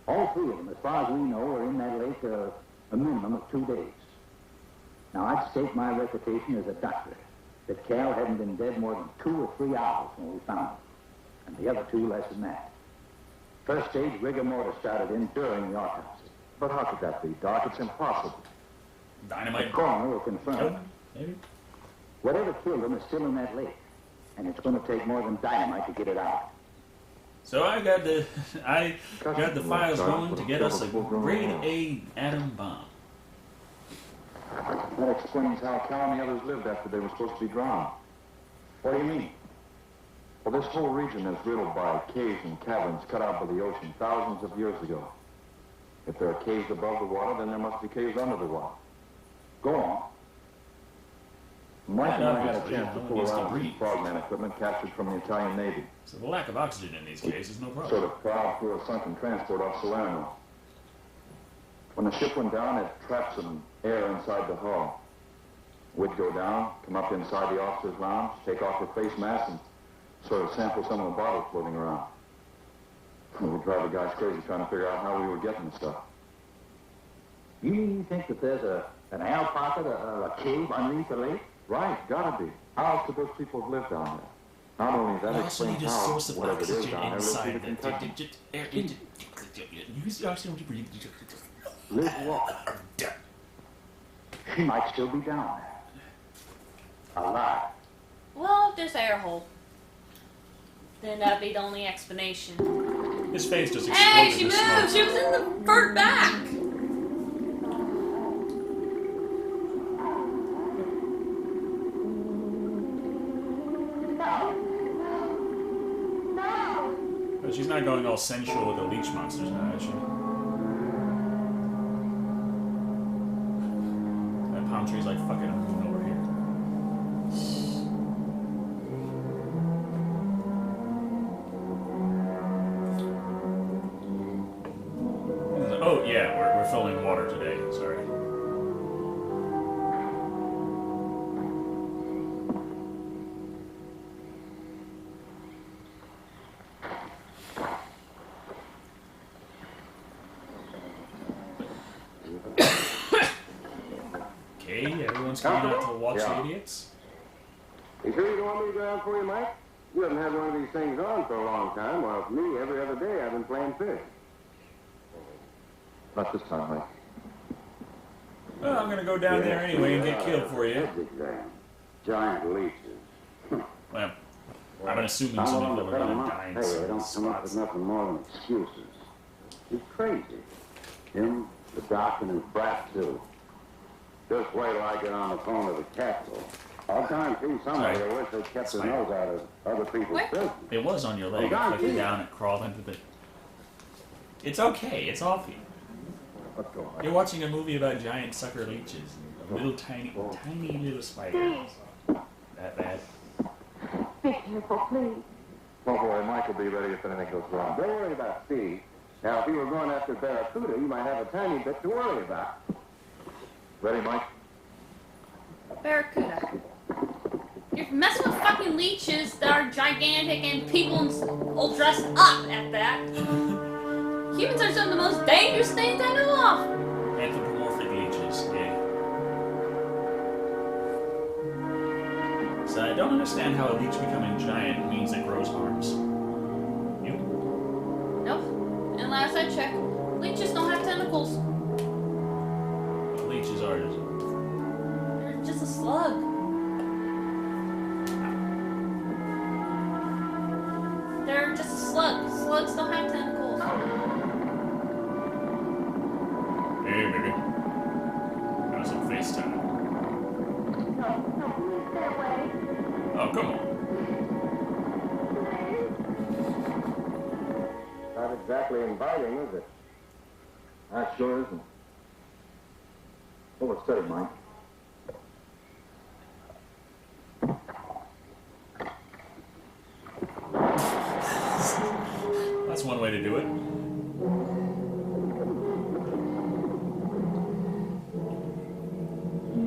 All three of them, as far as we know, are in that lake a minimum of 2 days. Now, I'd stake my reputation as a doctor that Cal hadn't been dead more than 2 or 3 hours when we found him, and the other 2 less than that. First stage rigor mortis started in during the autopsy. But how could that be, Doc? It's impossible. Dynamite. The coroner will confirm. Maybe. Whatever killed him is still in that lake, and it's going to take more than dynamite to get it out. So I got the files going to get us a grade A atom bomb. That explains how Cal and the others lived after they were supposed to be drowned. What do you mean? Well, this whole region is riddled by caves and caverns cut out by the ocean thousands of years ago. If there are caves above the water, then there must be caves under the water. Go on. Mike and I had a obviously, chance to no one pull needs to around some breathe. frogman equipment captured from the Italian Navy. So the lack of oxygen in these cases is no problem. Sort of plowed through a sunken transport off Salerno. When the ship went down, it trapped some air inside the hull. We'd go down, come up inside the officer's lounge, take off her face mask, and sort of sample some of the bottles floating around. We'd drive the guys crazy trying to figure out how we were getting the stuff. You think that there's an air pocket, a cave underneath the lake? Right, gotta be. How else could those people have lived down there? Not only that, We also explains need a how, source of whatever it is oxygen down there, inside lives through the Kentucky. Use the oxygen to breathe. Liz Walker. She might still be down there. Alive. Well, if there's air hole, then that'd be the only explanation. His face just exploded. Hey, she in moved! smoke. She was in the bird back! But she's not going all sensual with the leech monsters now, is she? That palm tree's like fucking a moon over here. Oh yeah, we're filling water today. Sorry. Okay, everyone's coming out to watch the idiots. You sure you don't want me to go out for you, Mike? You haven't had one of these things on for a long time, while for me, every other day I've been playing fish. Not this time, Mike. Well, I'm gonna go down there anyway and get killed for you. Head exam. Giant leeches. Well, I've been assuming some of them are gonna die in Hey, they certain don't come up with spots. nothing more than excuses. He's crazy. Him, the doc, and his brat, too. Just wait till I get on the phone to the capitol. I'll try and see somebody that wish they kept their nose out of other people's What? business. It was on your leg. Oh, I God, flicked it yeah. down and crawled into the... It's okay. It's off you. Let's go, Mike. You're watching a movie about giant sucker leeches. Little tiny little spiders. That bad. Be careful, please. Oh boy, Mike will be ready if anything goes wrong. Don't worry about Steve. Now, if you were going after Barracuda, you might have a tiny bit to worry about. Ready, Mike? Barracuda. You're messing with fucking leeches that are gigantic and people all dressed up at that. Humans are some of the most dangerous things I know of. Anthropomorphic leeches, yeah. So I don't understand how a leech becoming giant means it grows arms. You? Nope. And last I checked, leeches don't have tentacles. Leeches are just... They're just a slug. They're just a slug. Slugs don't have tentacles. Hey, baby. Got some FaceTime. No, please stay away. Oh, come on. Not exactly inviting, is it? That sure isn't. Hold it steady, Mike. That's one way to do it.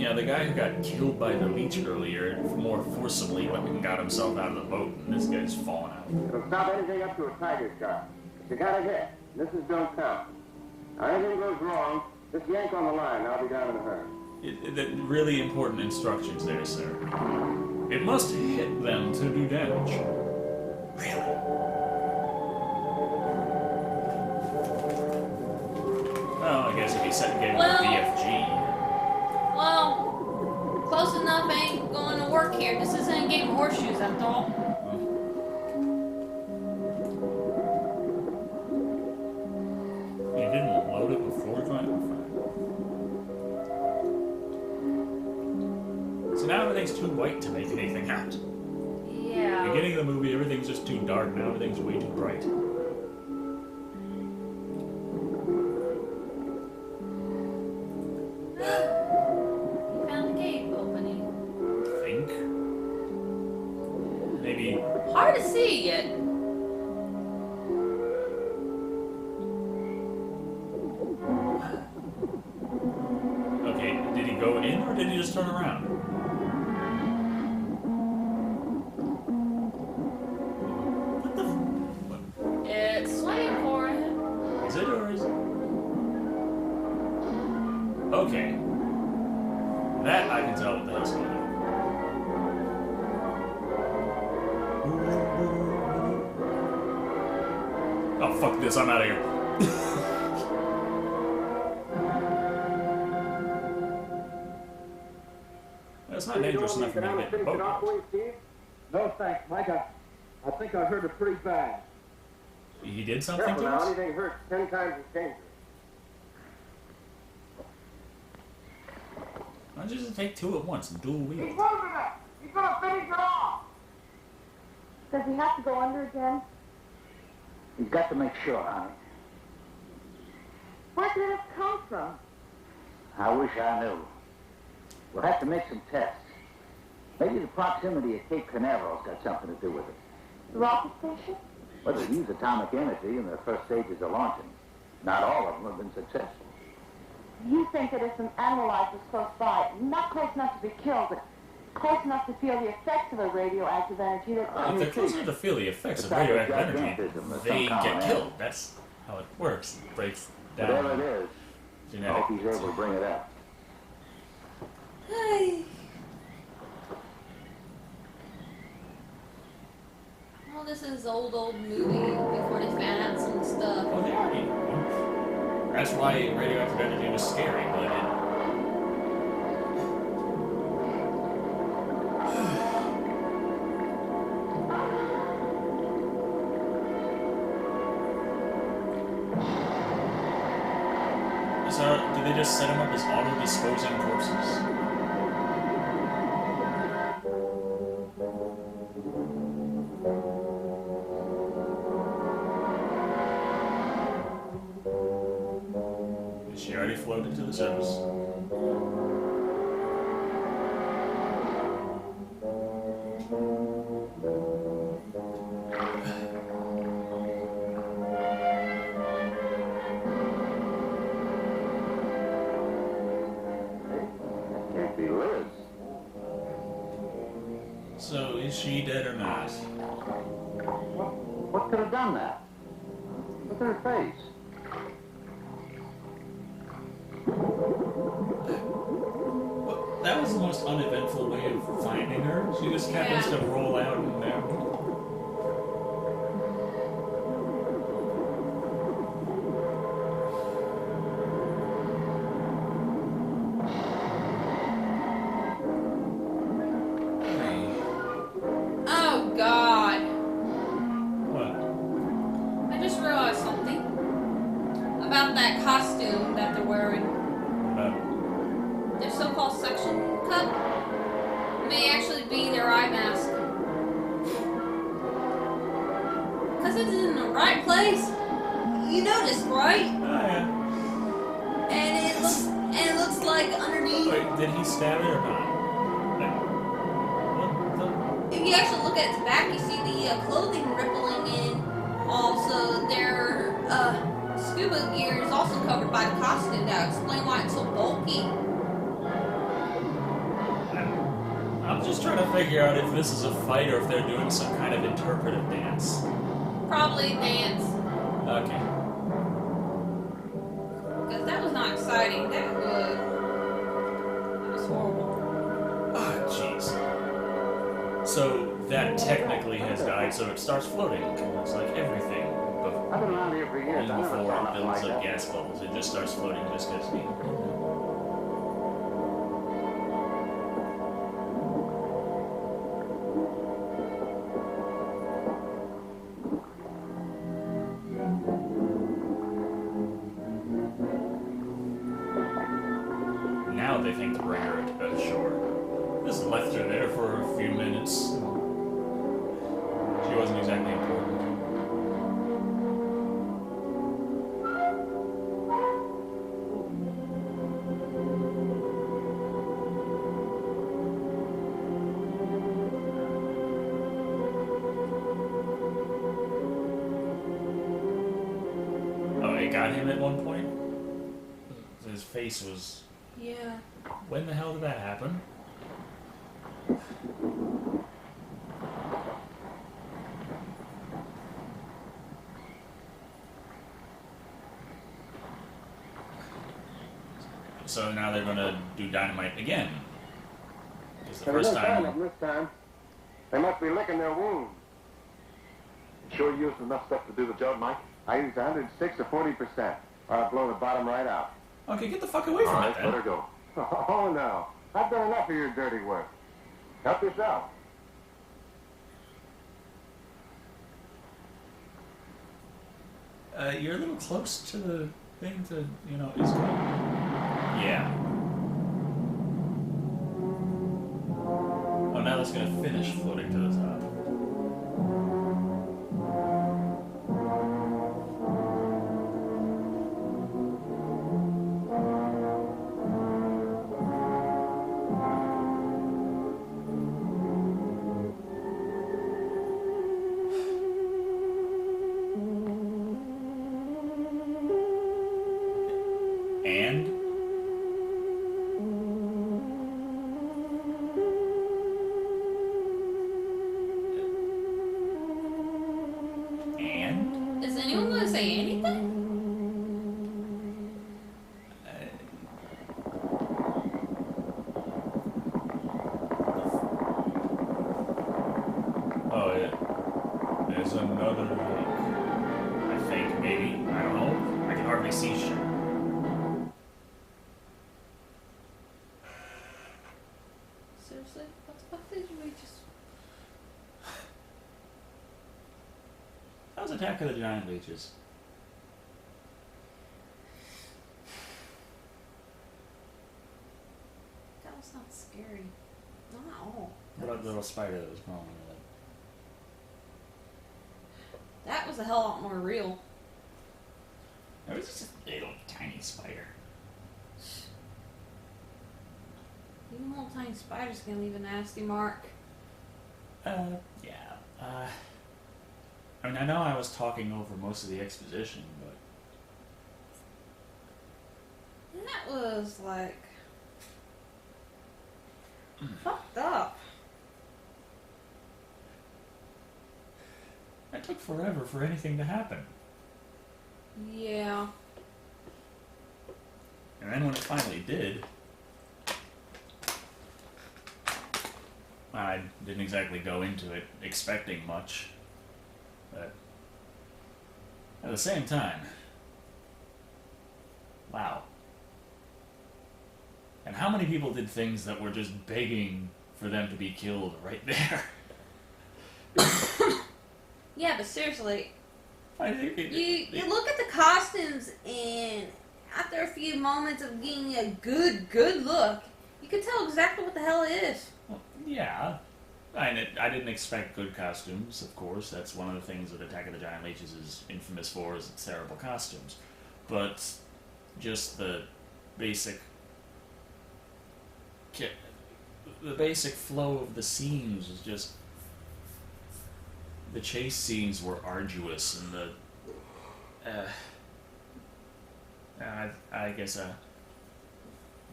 Yeah, the guy who got killed by the leech earlier more forcibly went and got himself out of the boat, and this guy's falling out. It'll stop anything up to a tiger shark. You got a hit. Misses don't count. Now, anything goes wrong, just yank on the line. I'll be down in a hurry. Really important instructions there, sir. It must hit them to do damage. Really? Oh, I guess if he set gave him a BFG. Well, close enough ain't going to work here. This isn't a game of horseshoes, after all. You didn't load it before trying to find. So now everything's too white to make anything out. Yeah. Beginning of the movie, everything's just too dark. Now everything's way too bright. Found the cave opening. Think? Maybe. Hard to see yet. Okay, did he go in or did he just turn around? What the It's swaying for him. Is it or is it? Okay. That I can tell what the hell's going on. Oh, fuck this, I'm out of here. It's not dangerous enough for me to get in the boat. No thanks, Mike. I think I heard it pretty bad. He did something Careful to now, us? anything hurts 10 times as dangerous. Why don't you just take two at once and dual wield? He's moving it! He's gonna finish it off! Does he have to go under again? He's got to make sure, honey. Where did it come from? I wish I knew. We'll have to make some tests. Maybe the proximity of Cape Canaveral's got something to do with it. The rocket station? Well, they use atomic energy in the first stages of launching. Not all of them have been successful. You think that if some analyzers close by, not close enough to be killed, but close enough to feel the effects of a radioactive energy that... If they're close enough to feel the effects of radioactive energy, they get killed. That's how it works. It breaks down Whatever it is, I genetic. hope he's able to bring it up. Hey. Well, this is old movie before they found out some stuff. Oh, they already. That's why radioactive energy was scary, but it. So, did they just set him up as auto-disposing corpses? She already floated to the surface. Can't be Liz. So, is she dead or not? What could have done that? Look at her face. Well, that was the most uneventful way of finding her. She just happens to roll out in there. Oh, God. What? I just realized something about that costume that they're wearing. Their so-called suction cup may actually be their eye mask. Because it's in the right place. You noticed, right? Oh, yeah. And it looks like underneath. Wait, did he stab it or not? Like, what the? If you actually look at its back, you see the clothing rippling in. Also, their scuba gear is also covered by the costume. That would explain why it's so bulky. I'm just trying to figure out if this is a fight or if they're doing some kind of interpretive dance. Probably dance. Okay. Because that was not exciting. That was horrible. Ah, jeez. So that technically has died, so it starts floating. It's like everything. I've been around here for years. Even I never before saw it nothing builds like up that. gas bubbles, it just starts floating just because we... Now they think to bring her ashore. Just left her there for a few minutes. She wasn't exactly important. Oh, it got him at one point? His face was... Yeah. When the hell did that happen? So now they're gonna do dynamite again. Because the first time... This time. They must be licking their wounds. You sure you used enough stuff to do the job, Mike? I used 106 or 40%. I'll blow the bottom right out. Okay, get the fuck away from it Let her then. go. Oh, no. I've done enough of your dirty work. Help yourself. You're a little close to the thing to, you know, is good. Yeah. Oh, now it's gonna finish floating to the top. And? And? Is anyone going to say anything? Oh, yeah. There's another lake. I think, maybe. I don't know. I can hardly see shit. Seriously? What the fuck did we just... How's Attack of the Giant Leeches? That was not scary. Not at all. What about the little spider that was crawling on the leg? That was a hell lot more real. It was just a little tiny spider. Even little tiny spiders can leave a nasty mark. Yeah. I mean, I know I was talking over most of the exposition, but... And that was like... fucked up. It took forever for anything to happen. Yeah. And then when it finally did... I didn't exactly go into it expecting much. But... at the same time... wow. And how many people did things that were just begging for them to be killed right there? Yeah, but seriously, I think you look at the costumes, and after a few moments of getting a good look, you can tell exactly what the hell it is. well, yeah. I didn't expect good costumes, of course. That's one of the things that Attack of the Giant Leeches is infamous for, is its terrible costumes. But just the basic flow of the scenes was just... the chase scenes were arduous, and I guess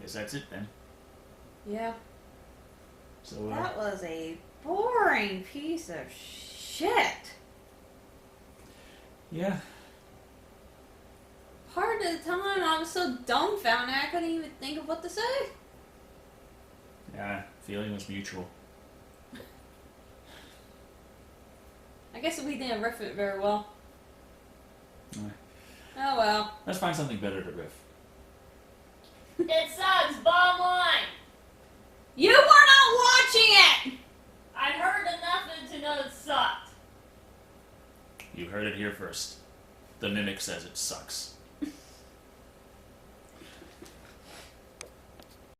that's it then. Yeah. So, that was a boring piece of shit. Yeah. Part of the time, I was so dumbfounded I couldn't even think of what to say. Yeah, feeling was mutual. I guess we didn't riff it very well. Yeah. Oh well. Let's find something better to riff. It sucks, bottom line. You were not watching it! I heard enough to know it sucked. You heard it here first. The Mimic says it sucks.